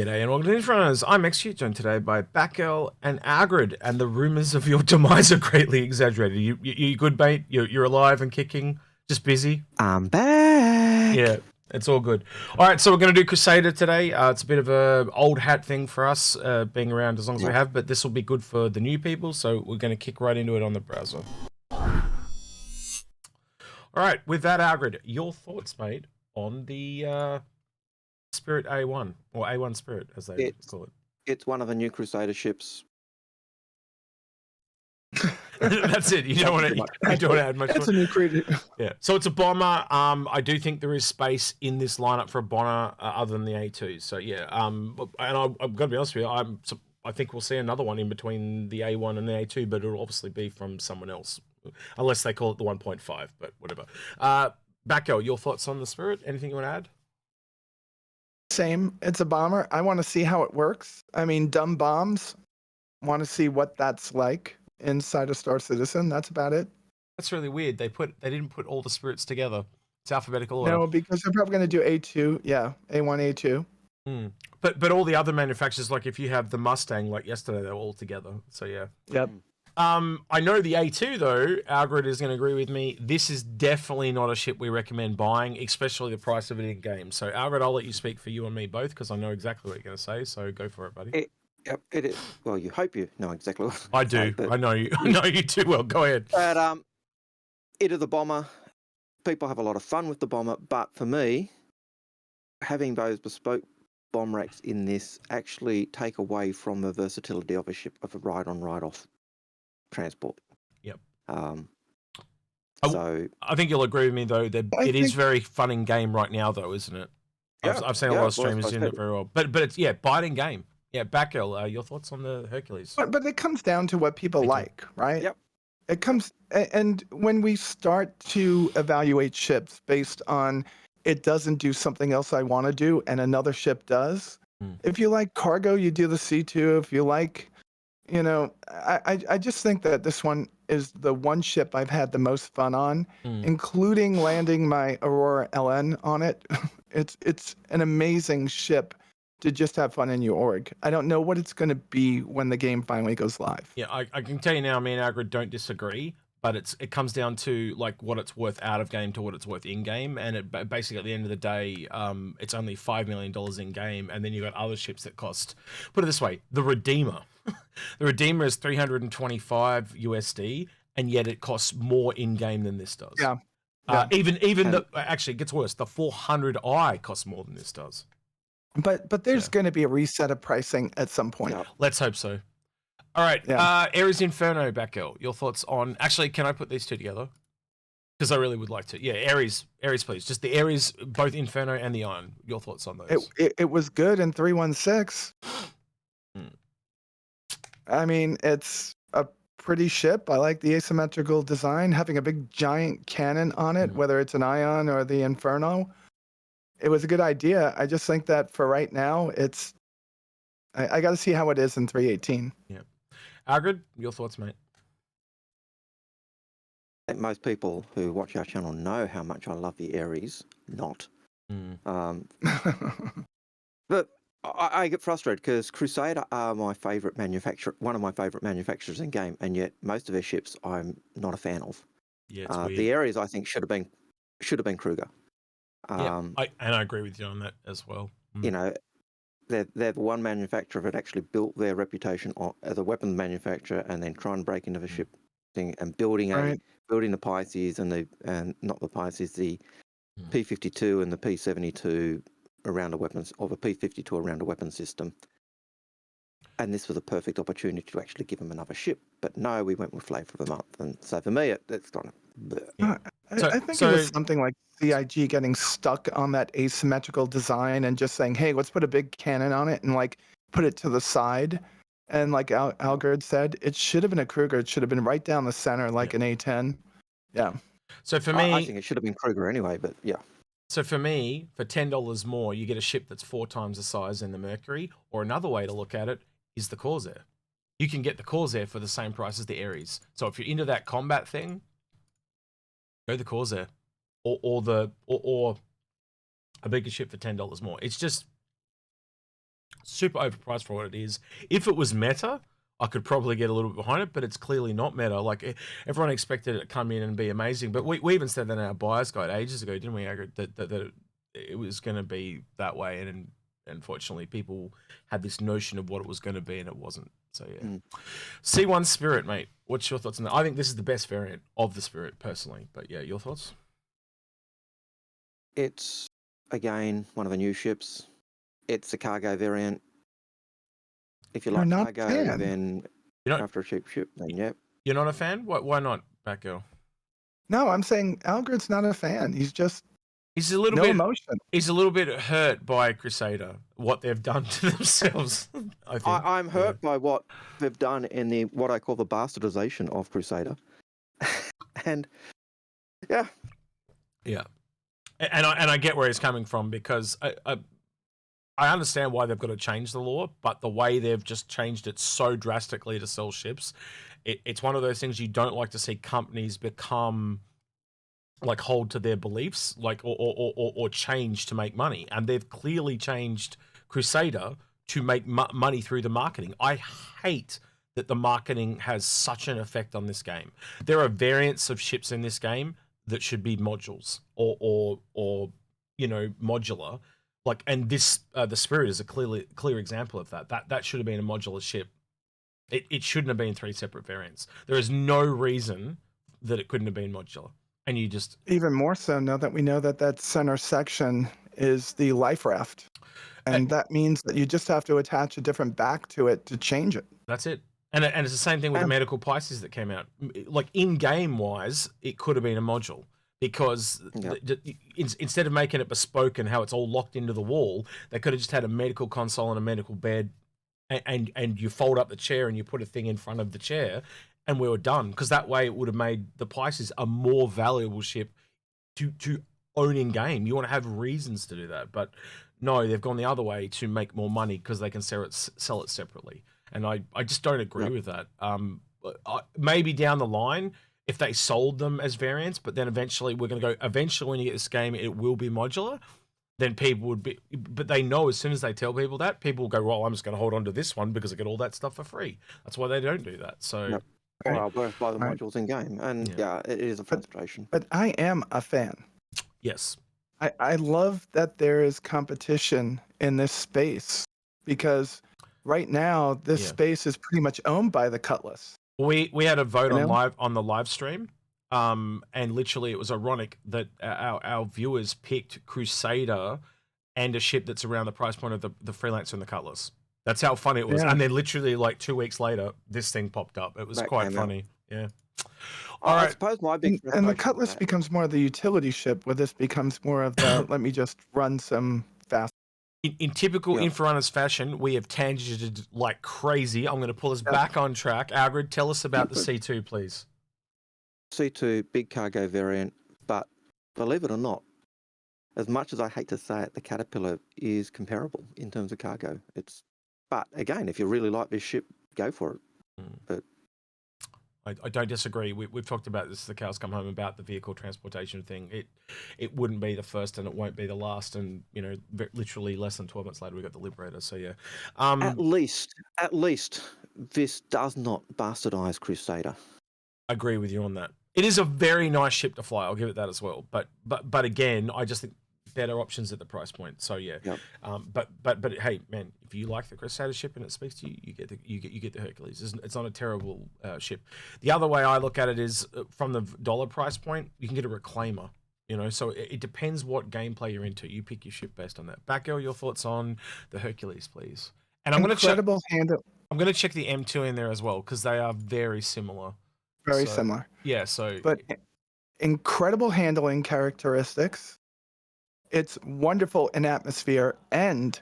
G'day and welcome to Inforunners. I'm executed joined today by Batgirl and Agrid, and the rumors of your demise are greatly exaggerated. You good, mate? You're alive and kicking, just busy? I'm back! Yeah, it's all good. All right, so we're going to do Crusader today. It's a bit of a old hat thing for us, being around as long as we have, but this will be good for the new people, so we're going to kick right into it on the browser. All right, with that, Agrid, your thoughts, mate, on the Spirit A1, or A1 Spirit, as they call it. It's one of the new Crusader ships. That's it. You don't want to add much. It's a new creature. Yeah. So it's a bomber. I do think there is space in this lineup for a bomber other than the A2. So yeah. And I'm going to be honest with you. I think we'll see another one in between the A1 and the A2, but it'll obviously be from someone else, unless they call it the 1.5. But whatever. Batgirl, your thoughts on the Spirit? Anything you want to add? Same. It's a bomber. I want to see how it works. I mean, dumb bombs. Want to see what that's like inside a Star Citizen. That's about it. That's really weird. They didn't put all the spirits together. It's alphabetical order. No, because they're probably going to do A2. Yeah, A1, A2. But all the other manufacturers, like if you have the Mustang, like yesterday, they were all together. So yeah. Yep. I know the A2 though. Algrid is going to agree with me. This is definitely not a ship we recommend buying, especially the price of it in game. So Algrid, I'll let you speak for you and me both because I know exactly what you're going to say. So go for it, buddy. It is. Well, you hope you know exactly what I do. But I know you. I know you too well. Go ahead. But it is a bomber. People have a lot of fun with the bomber, but for me, having those bespoke bomb racks in this actually take away from the versatility of a ship of a ride-on, ride-off transport. Yep. So I think you'll agree with me though that it is very fun in game right now, though, isn't it? Yeah, I've seen a lot of streamers doing it very well. But it's buy it in game. Yeah, Batgirl, your thoughts on the Hercules? But it comes down to what people like, right? Yep. It comes, and when we start to evaluate ships based on it doesn't do something else I want to do and another ship does. If you like cargo, you do the C2. If you like, I just think that this one is the one ship I've had the most fun on, including landing my Aurora LN on it. It's an amazing ship to just have fun in your org. I don't know what it's going to be when the game finally goes live. Yeah, I can tell you now, me and Agrid don't disagree, but it comes down to like what it's worth out of game to what it's worth in game, and it basically at the end of the day, it's only $5 million in game, and then you got other ships that cost. Put it this way, the Redeemer, the Redeemer is 325 USD, and yet it costs more in game than this does. Yeah. Even actually it gets worse. The 400i costs more than this does. But there's going to be a reset of pricing at some point. Yeah. Let's hope so. All right, Ares Inferno, Batgirl, your thoughts on... Actually, can I put these two together? Because I really would like to. Yeah, Ares, please. Just the Ares, both Inferno and the Iron. Your thoughts on those? It was good in 316. I mean, it's a pretty ship. I like the asymmetrical design, having a big giant cannon on it, whether it's an Ion or the Inferno. It was a good idea. I just think that for right now, I got to see how it is in 318. Yeah. Agrid, your thoughts, mate? I think most people who watch our channel know how much I love the Ares. Not. But I get frustrated because Crusader are my favourite manufacturer, one of my favourite manufacturers in game, and yet most of their ships I'm not a fan of. Yeah, it's weird. The Ares I think should have been Kruger. Yeah, I agree with you on that as well. You know, they're the one manufacturer that actually built their reputation as a weapons manufacturer, and then try and break into the ship thing and building the Pisces and not the Pisces, the P52 and the P72 around a weapons, or the P52 around a weapons system. And this was a perfect opportunity to actually give them another ship. But no, we went with Flavor of the Month, and so for me, it's kind of. I think it was something like CIG getting stuck on that asymmetrical design and just saying, hey, let's put a big cannon on it and like put it to the side. And like Algerd said, it should have been a Kruger. It should have been right down the center like an A10. Yeah. So for me... I think it should have been Kruger anyway, but yeah. So for me, for $10 more, you get a ship that's 4 times the size than the Mercury, or another way to look at it is the Corsair. You can get the Corsair for the same price as the Ares. So if you're into that combat thing, go the Corsair, or a bigger ship for $10 more. It's just Super overpriced for what it is. If it was meta, I could probably get a little bit behind it, but it's clearly not meta. Like everyone expected it to come in and be amazing, but we even said that in our buyer's guide ages ago, didn't we? That it was going to be that way, and unfortunately, people had this notion of what it was going to be, and it wasn't. So yeah. C1 Spirit, mate. What's your thoughts on that? I think this is the best variant of the Spirit, personally. But yeah, your thoughts? It's again one of the new ships. It's a cargo variant. If you You're like not cargo, fan. then You're not, after a cheap ship, then yep. you're not a fan? Why not, Batgirl? No, I'm saying Algrid's not a fan. He's just He's a little no bit emotion. He's a little bit hurt by Crusader, what they've done to themselves. I think I'm hurt by what they've done in the what I call the bastardization of Crusader, and yeah, and I get where he's coming from, because I understand why they've got to change the law, but the way they've just changed it so drastically to sell ships, it's one of those things you don't like to see companies become like hold to their beliefs, like or change to make money, and they've clearly changed Crusader to make money through the marketing. I hate that the marketing has such an effect on this game. There are variants of ships in this game that should be modules or you know, modular. Like, and this the Spirit is a clear example of that. That should have been a modular ship. It shouldn't have been 3 separate variants. There is no reason that it couldn't have been modular. And you just Even more so now that we know that that center section is the life raft, and that means that you just have to attach a different back to it to change it. That's it. And it's the same thing with the medical Pisces that came out. Like, in-game wise, it could have been a module, because instead of making it bespoke and how it's all locked into the wall, they could have just had a medical console and a medical bed, and you fold up the chair and you put a thing in front of the chair, and we were done. Because that way it would have made the Pisces a more valuable ship to own in game. You want to have reasons to do that, but no, they've gone the other way to make more money because they can sell it separately. And I just don't agree with that. Maybe down the line, if they sold them as variants, but then eventually we're going to go, eventually when you get this game, it will be modular, then people would be, but they know as soon as they tell people that, people will go, well, I'm just going to hold on to this one because I get all that stuff for free. That's why they don't do that. So, or I'll both buy the modules in game, and it is a frustration. But I am a fan. Yes. I love that there is competition in this space, because right now this space is pretty much owned by the Cutlass. We had a vote on the live stream, and literally it was ironic that our viewers picked Crusader and a ship that's around the price point of the Freelancer and the Cutlass. That's how funny it was. And then literally like 2 weeks later, this thing popped up. It was quite funny. Yeah. All right. I suppose my big and the Cutlass becomes more of the utility ship, where this becomes more of the let me just run some fast. In typical Inforunners fashion, we have tangented like crazy. I'm going to pull us back on track. Algrid, tell us about the C2, please. C2, big cargo variant, but believe it or not, as much as I hate to say it, the Caterpillar is comparable in terms of cargo. But again, if you really like this ship, go for it. But I don't disagree. We've talked about this, the cows come home, about the vehicle transportation thing. It wouldn't be the first, and it won't be the last. And you know, literally less than 12 months later, we got the Liberator. So yeah, at least this does not bastardize Crusader. I agree with you on that. It is a very nice ship to fly. I'll give it that as well. But again, I just think better options at the price point. So yeah. But hey, man, if you like the Crusader ship and it speaks to you, you get the Hercules. It's not a terrible ship. The other way I look at it is from the dollar price point, you can get a Reclaimer. You know, so it depends what gameplay you're into. You pick your ship based on that. Batgirl, your thoughts on the Hercules, please. And I'm going to check. I'm going to check the M2 in there as well, because they are very similar. Very similar. Yeah. So, but incredible handling characteristics. It's wonderful in atmosphere, and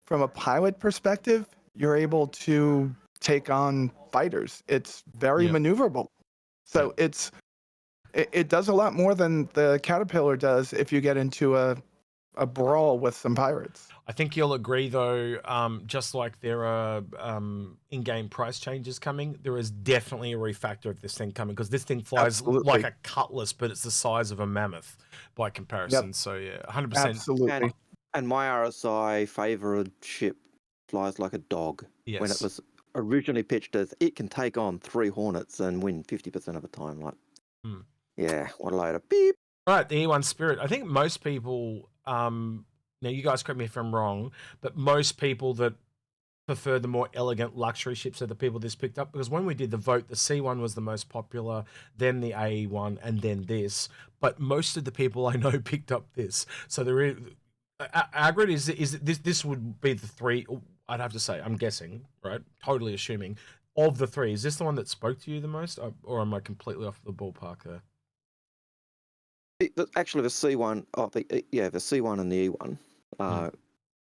from a pilot perspective, you're able to take on fighters. It's very maneuverable. So it does a lot more than the Caterpillar does if you get into a brawl with some pirates. I think you'll agree, though, just like there are in-game price changes coming, there is definitely a refactor of this thing coming, because this thing flies like a Cutlass, but it's the size of a Mammoth by comparison. So yeah, 100%. Absolutely. And my RSI favorite ship flies like a dog. Yes. When it was originally pitched as it can take on 3 Hornets and win 50% of the time. Like, yeah, what a load of beep. Right, the E1 Spirit. I think most people, now you guys correct me if I'm wrong, but most people that prefer the more elegant luxury ships are the people this picked up, because when we did the vote, the C1 was the most popular, then the AE1, and then this. But most of the people I know picked up this. So there is, Agrid, is this would be the three? I'd have to say, I'm guessing, right? Totally assuming of the three, is this the one that spoke to you the most, or am I completely off the ballpark there? Actually, the C1, the C1 and the E1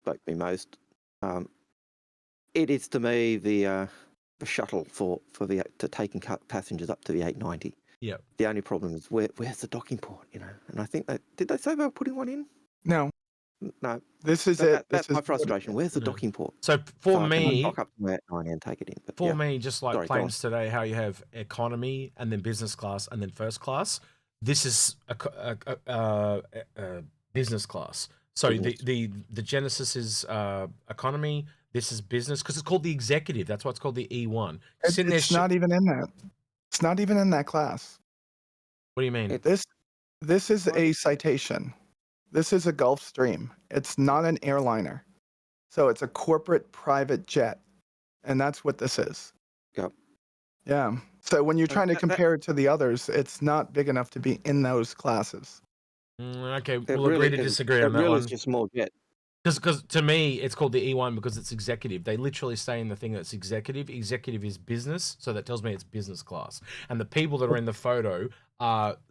spoke me most. It is to me the shuttle for taking passengers up to the 890. Yeah. The only problem is where's the docking port, you know? And I think did they say they were putting one in? No. No. This is it. That's my frustration. Where's the docking port? So for I me, can dock up to 890 and take it in. But for me, just like Sorry, planes today, how you have economy and then business class and then first class. This is a business class. So the Genesis is economy. This is business because it's called the executive. That's why it's called the E1. It's not even in that. It's not even in that class. What do you mean? This is a citation. This is a Gulfstream. It's not an airliner. So it's a corporate private jet. And that's what this is. Yep. Yeah. So when you're trying to compare it to the others, it's not big enough to be in those classes. Okay, we'll agree to disagree on that one. one. It's just a small jet. Because to me, it's called the E1 because it's executive. They literally say in the thing that it's executive. Executive is business, so that tells me it's business class. And the people that are in the photo,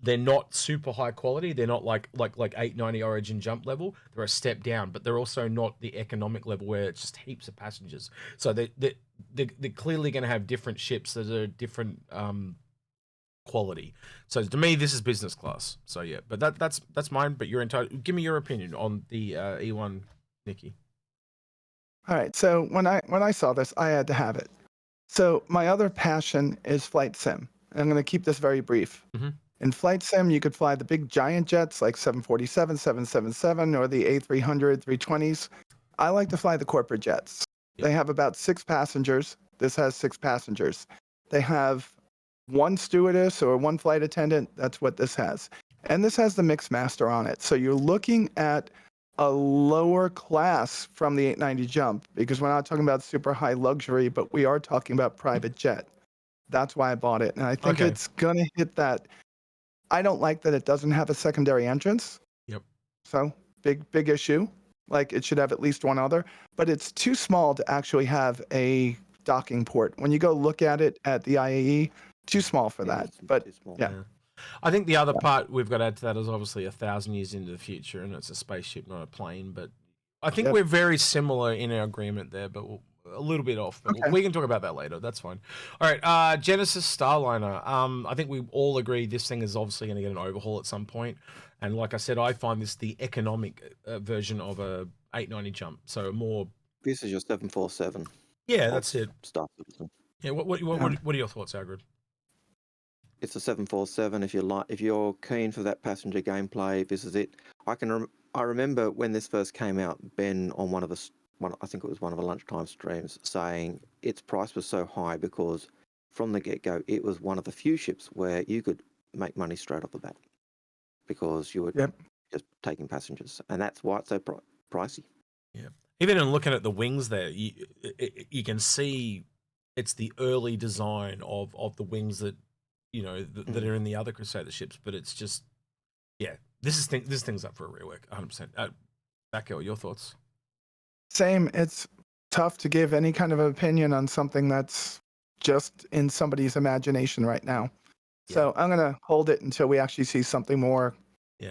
they're not super high quality. They're not like 890 Origin jump level. They're a step down, but they're also not the economic level where it's just heaps of passengers. So they're clearly going to have different ships that are different quality. So to me, this is business class. So yeah, but that's mine. But you're entitled. Give me your opinion on the E1. Nikki. All right. So when I saw this, I had to have it. So my other passion is flight sim. And I'm going to keep this very brief. In flight sim, you could fly the big giant jets like 747, 777, or the A300, 320s. I like to fly the corporate jets. Yep. They have about 6 passengers. This has 6 passengers. They have 1 stewardess or 1 flight attendant. That's what this has. And this has the mix master on it. So you're looking at a lower class from the 890 jump, because we're not talking about super high luxury, but we are talking about private jet. That's why I bought it. And I think it's going to hit that. I don't like that it doesn't have a secondary entrance. Yep. So big issue. Like it should have at least one other, but it's too small to actually have a docking port. When you go look at it at the IAE, too small for that. But yeah. I think the other part we've got to add to that is obviously 1,000 years into the future, and it's a spaceship, not a plane. But I think we're very similar in our agreement there, but a little bit off. But we can talk about that later. That's fine. All right, Genesis Starliner. I think we all agree this thing is obviously going to get an overhaul at some point. And like I said, I find this the economic version of a 890 jump. So more. This is your 747. Yeah, that's it. Stuff. Yeah. What are your thoughts, Agrid? It's a 747. If you're keen for that passenger gameplay, this is it. I remember when this first came out, Ben on I think it was one of the lunchtime streams, saying its price was so high because from the get-go it was one of the few ships where you could make money straight off the bat because you were just taking passengers, and that's why it's so pricey. Yeah. Even in looking at the wings there, you can see it's the early design of the wings that that are in the other Crusader ships, but it's just, this thing's up for a rework, 100%. Batgirl, your thoughts? Same. It's tough to give any kind of opinion on something that's just in somebody's imagination right now. Yeah. So I'm gonna hold it until we actually see something more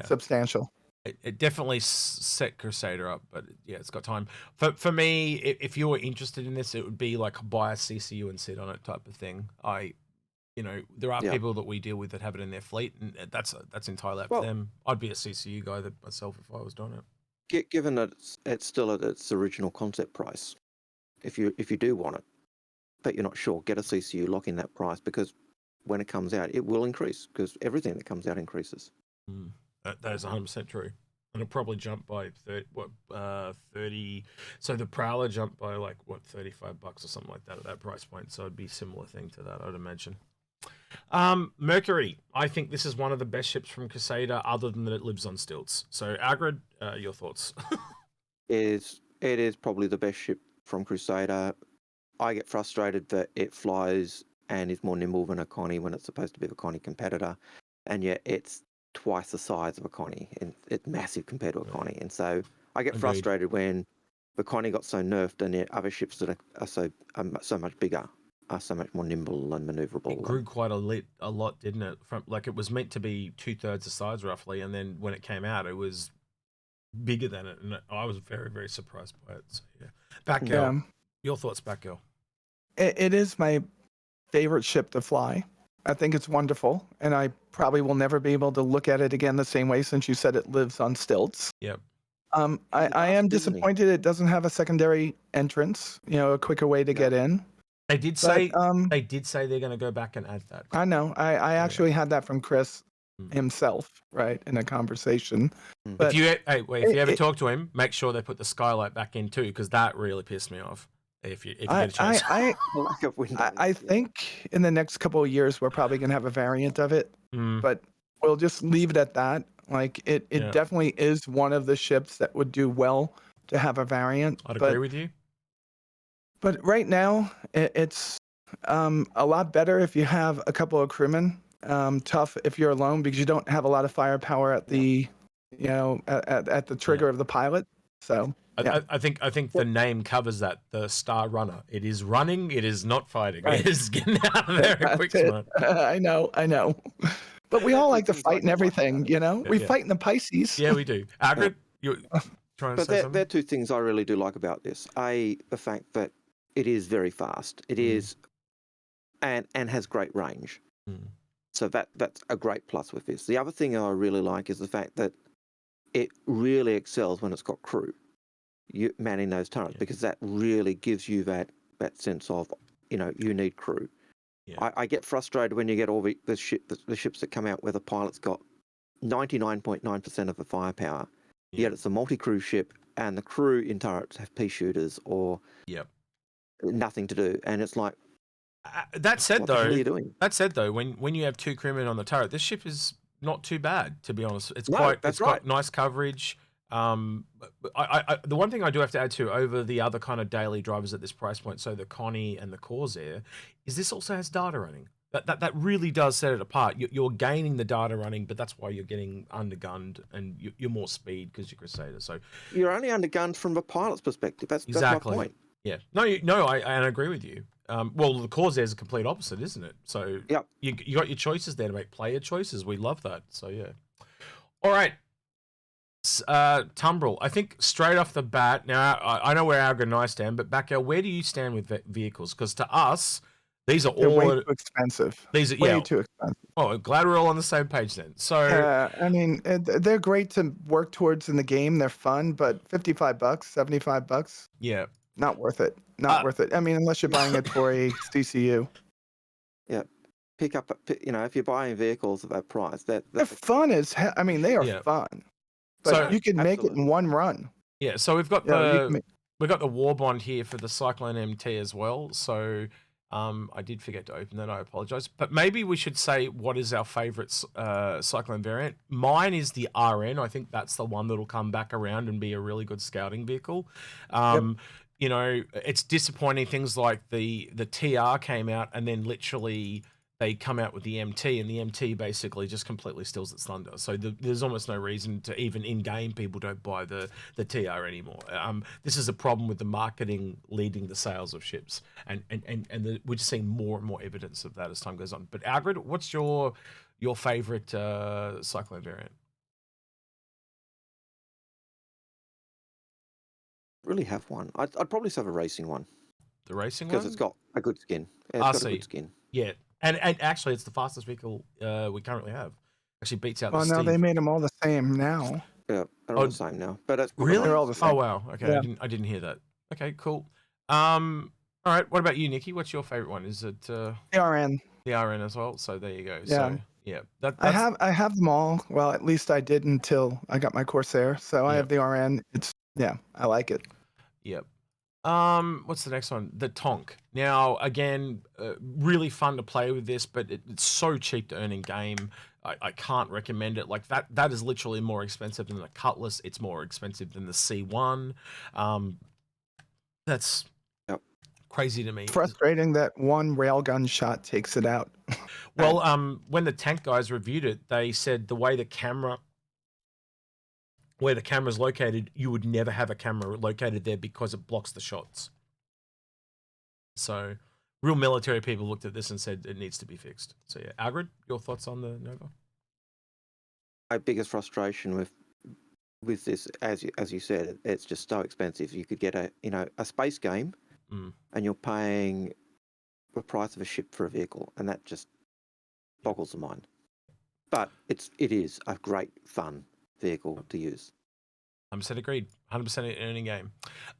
substantial. It definitely set Crusader up, but it's got time. For me, if you were interested in this, it would be like buy a CCU and sit on it type of thing. There are people that we deal with that have it in their fleet, and that's entirely up to them. I'd be a CCU guy myself if I was doing it. Given that it's still at its original concept price, if you do want it, but you're not sure, get a CCU, lock in that price, because when it comes out, it will increase because everything that comes out increases. That is 100% true. And it'll probably jump by 30. So the Prowler jumped by like what, $35 or something like that at that price point. So it'd be a similar thing to that, I'd imagine. Mercury, I think this is one of the best ships from Crusader, other than that it lives on stilts. So Agrid, your thoughts? It is probably the best ship from Crusader. I get frustrated that it flies and is more nimble than a Connie when it's supposed to be a Connie competitor, and yet it's twice the size of a Connie, and it's massive compared to a Connie. And so I get frustrated when the Connie got so nerfed, and the other ships that are so much bigger are so much more nimble and maneuverable. It grew quite a lot, didn't it? From like it was meant to be 2/3 the size roughly, and then when it came out, it was bigger than it, and I was very, very surprised by it. So yeah, Batgirl, your thoughts, Batgirl? It is my favorite ship to fly. I think it's wonderful, and I probably will never be able to look at it again the same way, since you said it lives on stilts. Yep. I am disappointed it doesn't have a secondary entrance, a quicker way to get in. They did say they're going to go back and add that. I know. I actually had that from Chris himself, right, in a conversation. But if you ever talk to him, make sure they put the skylight back in too, because that really pissed me off. If you get a chance. I think in the next couple of years we're probably gonna have a variant of it, but we'll just leave it at that. Like it definitely is one of the ships that would do well to have a variant. I'd agree with you. But right now it's a lot better if you have a couple of crewmen. Tough if you're alone, because you don't have a lot of firepower at the at the trigger of the pilot. So I think the name covers that. The Star Runner. It is running. It is not fighting. Right. It is getting out of there quick. I know. But we all like to fight and everything, We fight in the Pisces. Yeah, we do. Agrid, you're trying to say something? There are two things I really do like about this. The fact that it is very fast. It is, and has great range. So that's a great plus with this. The other thing I really like is the fact that it really excels when it's got crew. You manning those turrets, because that really gives you that sense of you need crew. I get frustrated when you get all the ships that come out where the pilot's got 99.9% of the firepower, yet it's a multi-crew ship and the crew in turrets have pea shooters or nothing to do, and it's like, that said though, what are you doing? when you have 2 crewmen on the turret, this ship is not too bad, to be honest. It's got nice coverage. The one thing I do have to add to over the other kind of daily drivers at this price point, so the Connie and the Corsair, is this also has data running. That really does set it apart. You're gaining the data running, but that's why you're getting undergunned and you're more speed because you're Crusader. So you're only undergunned from the pilot's perspective. That's my point. Yeah. No, I agree with you. Well, the Corsair is the complete opposite, isn't it? So you got your choices there to make player choices. We love that. So yeah. All right. Tumbril, I think straight off the bat, now I know where Alga and I stand, but Batgirl, where do you stand with vehicles? Because to us, these are all way too expensive. These are way too expensive. Oh, glad we're all on the same page then. So I mean, they're great to work towards in the game. They're fun, but $55, $75, not worth it. Not worth it. I mean, unless you're buying it for a CCU. Yeah, pick up. If you're buying vehicles at that price, they're fun as hell. I mean, they are fun. But you can make it in one run. Yeah, so we've got the War Bond here for the Cyclone MT as well. So I did forget to open that. I apologize. But maybe we should say what is our favorite Cyclone variant. Mine is the RN. I think that's the one that'll come back around and be a really good scouting vehicle. It's disappointing things like the TR came out and then literally they come out with the MT, and the MT basically just completely steals its thunder. So there's almost no reason to, even in-game, people don't buy the TR anymore. This is a problem with the marketing leading the sales of ships. And we're just seeing more and more evidence of that as time goes on. But Algrid, what's your favorite Cyclone variant? Really have one. I'd probably have a racing one. The racing one? Because it's got a good skin. It's got a good skin. Yeah. And actually, it's the fastest vehicle we currently have. Actually beats out the Steve. They made them all the same now. Yeah, they're all the same now. But it's really? They're all the same. Oh, wow. Okay, yeah. I didn't hear that. Okay, cool. All right, what about you, Nikki? What's your favorite one? Is it... the RN. The RN as well? So there you go. Yeah. Yeah, I have them all. Well, at least I did until I got my Corsair. So I have the RN. I like it. Yep. What's the next one? The Tonk. Now, again, really fun to play with this, but it's so cheap to earn in game. I can't recommend it. Like that is literally more expensive than the Cutlass. It's more expensive than the C1. That's crazy to me. Frustrating that one railgun shot takes it out. Well, when the tank guys reviewed it, they said the way where the camera's located, you would never have a camera located there because it blocks the shots. So real military people looked at this and said it needs to be fixed. So yeah, Algrid, your thoughts on the Nova? My biggest frustration with this, as you said, it's just so expensive. You could get a space game, and you're paying the price of a ship for a vehicle, and that just boggles the mind. But it is a great fun vehicle to use. 100% agreed. 100% earning game.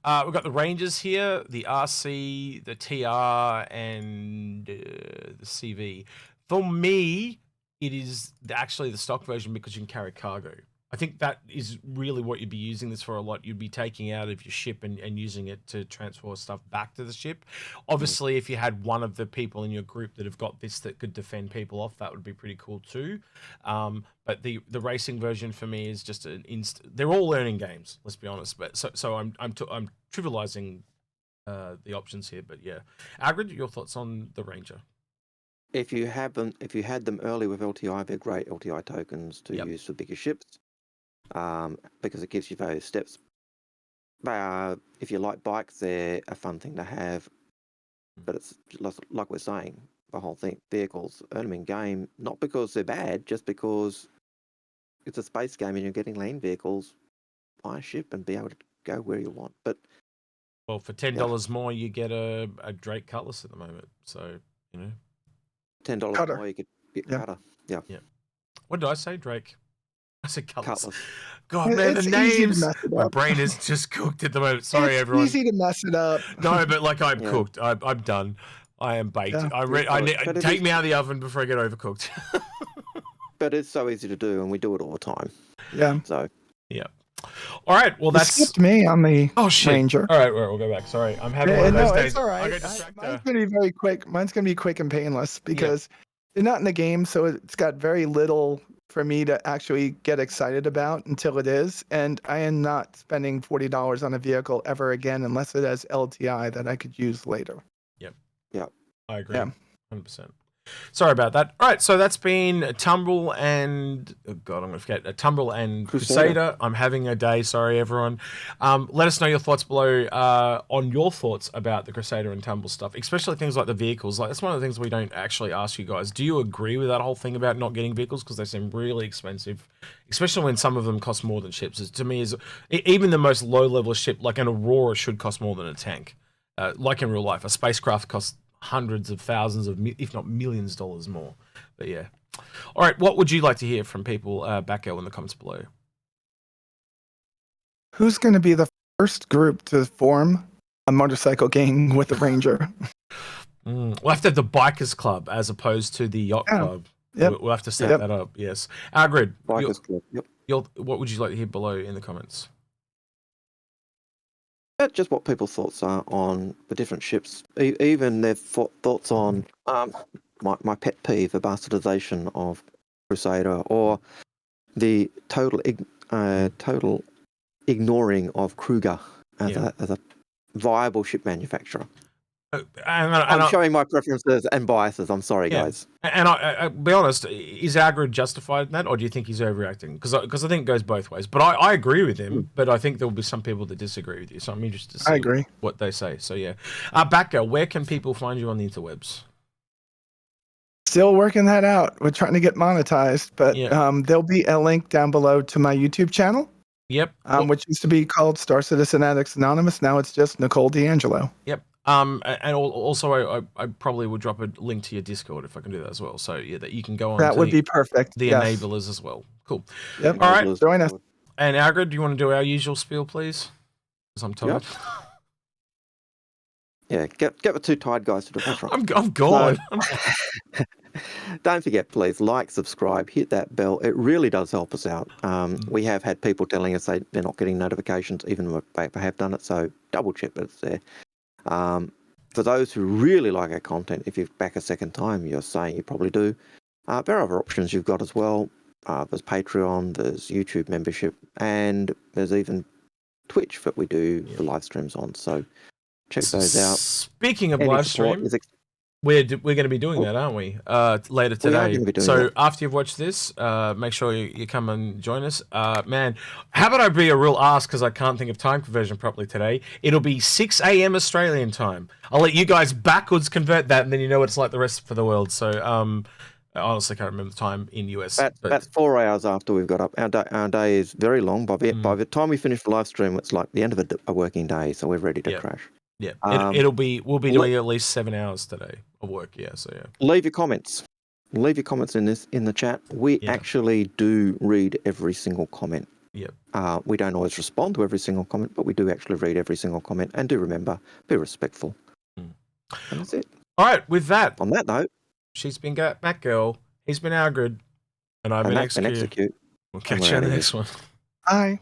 We've got the Rangers here, the RC, the TR, and the CV. For me, it is actually the stock version because you can carry cargo. I think that is really what you'd be using this for a lot. You'd be taking out of your ship and using it to transfer stuff back to the ship. Obviously, if you had one of the people in your group that have got this that could defend people off, that would be pretty cool too. But the racing version for me is just they're all learning games. Let's be honest. But so I'm trivializing the options here. But yeah, Agrid, your thoughts on the Ranger? If you had them early with LTI, they're great LTI tokens to use for bigger ships. Because it gives you various steps. If you like bikes, they're a fun thing to have. But it's like we're saying, the whole thing, vehicles, earn them in game, not because they're bad, just because it's a space game and you're getting land vehicles, buy a ship and be able to go where you want. But well, for $10 more, you get a Drake Cutlass at the moment. So, $10 more, you could get cutter. Yeah. What did I say, Drake? I said Cutlass. Cutlass. God, man, the names. My brain is just cooked at the moment. Sorry, everyone. It's easy to mess it up. No, but like I'm cooked. I'm done. I am baked. Yeah. Take me out of the oven before I get overcooked. But it's so easy to do, and we do it all the time. Yeah. So. Yeah. All right. Well, that's skipped me on the Ranger. All right, we'll go back. Sorry, I'm having one of those days. It's all right. Mine's gonna be very quick. Mine's gonna be quick and painless because they're not in the game, so it's got very little for me to actually get excited about until it is. And I am not spending $40 on a vehicle ever again unless it has LTI that I could use later. Yep. I agree. 100%. Sorry about that. All right, so that's been Tumbril and Tumbril and Crusader. I'm having a day. Sorry, everyone. Let us know your thoughts below on your thoughts about the Crusader and Tumbril stuff, especially things like the vehicles. Like that's one of the things we don't actually ask you guys. Do you agree with that whole thing about not getting vehicles because they seem really expensive, especially when some of them cost more than ships? To me, even the most low-level ship, like an Aurora, should cost more than a tank. Like in real life, a spacecraft costs hundreds of thousands of, if not millions of dollars more. But yeah. All right. What would you like to hear from people back out in the comments below? Who's going to be the first group to form a motorcycle gang with the Ranger? We'll have to have the Bikers Club as opposed to the Yacht Club. Yep. We'll have to set that up. Yes. Agrid, Bikers Club. Yep. What would you like to hear below in the comments? Just what people's thoughts are on the different ships, even their thoughts on my pet peeve, the bastardization of Crusader, or the total ignoring of Kruger as a viable ship manufacturer. I'm showing my preferences and biases. I'm sorry, guys. And I'll be honest, is Agrid justified in that, or do you think he's overreacting? Because I think it goes both ways. But I agree with him, but I think there will be some people that disagree with you. So I'm interested to see what they say. So yeah. Batgirl, where can people find you on the interwebs? Still working that out. We're trying to get monetized, but there'll be a link down below to my YouTube channel. Yep. Which used to be called Star Citizen Addicts Anonymous. Now it's just Nicole D'Angelo. Yep. And also I probably would drop a link to your Discord if I can do that as well. So yeah, that you can go on. That would be perfect. The enablers as well. Cool. Yep. All right. Join us. And Agrid, do you want to do our usual spiel, please? Because I'm tired. Yeah, get the two tired guys to do it. That's right. I'm gone. Don't forget, please like, subscribe, hit that bell. It really does help us out. We have had people telling us they're not getting notifications, even when they have done it. So double check that it's there. For those who really like our content, if you're back a second time, you're saying you probably do. There are other options you've got as well. There's Patreon, there's YouTube membership, and there's even Twitch that we do the live streams on. So check those out. Speaking of Any live support stream, is we're going to be doing that, aren't we? Later today. We are gonna be doing so that. after you've watched this, make sure you come and join us. Man, how about I be a real ass because I can't think of time conversion properly today. It'll be 6 a.m. Australian time. I'll let you guys backwards convert that, and then you know what it's like the rest of the world. So I honestly can't remember the time in US. That's 4 hours after we've got up. Our day is very long. By the time we finish the live stream, it's like the end of a working day, so we're ready to crash. Yeah, we'll be doing at least 7 hours today of work. Yeah, so yeah. Leave your comments. Leave your comments in the chat. We actually do read every single comment. Yep. We don't always respond to every single comment, but we do actually read every single comment. And do remember, be respectful. And that's it. All right. With that, on that note, she's been Batgirl. He's been Algrid, and I've been Execute. We'll catch you on the next one. Bye.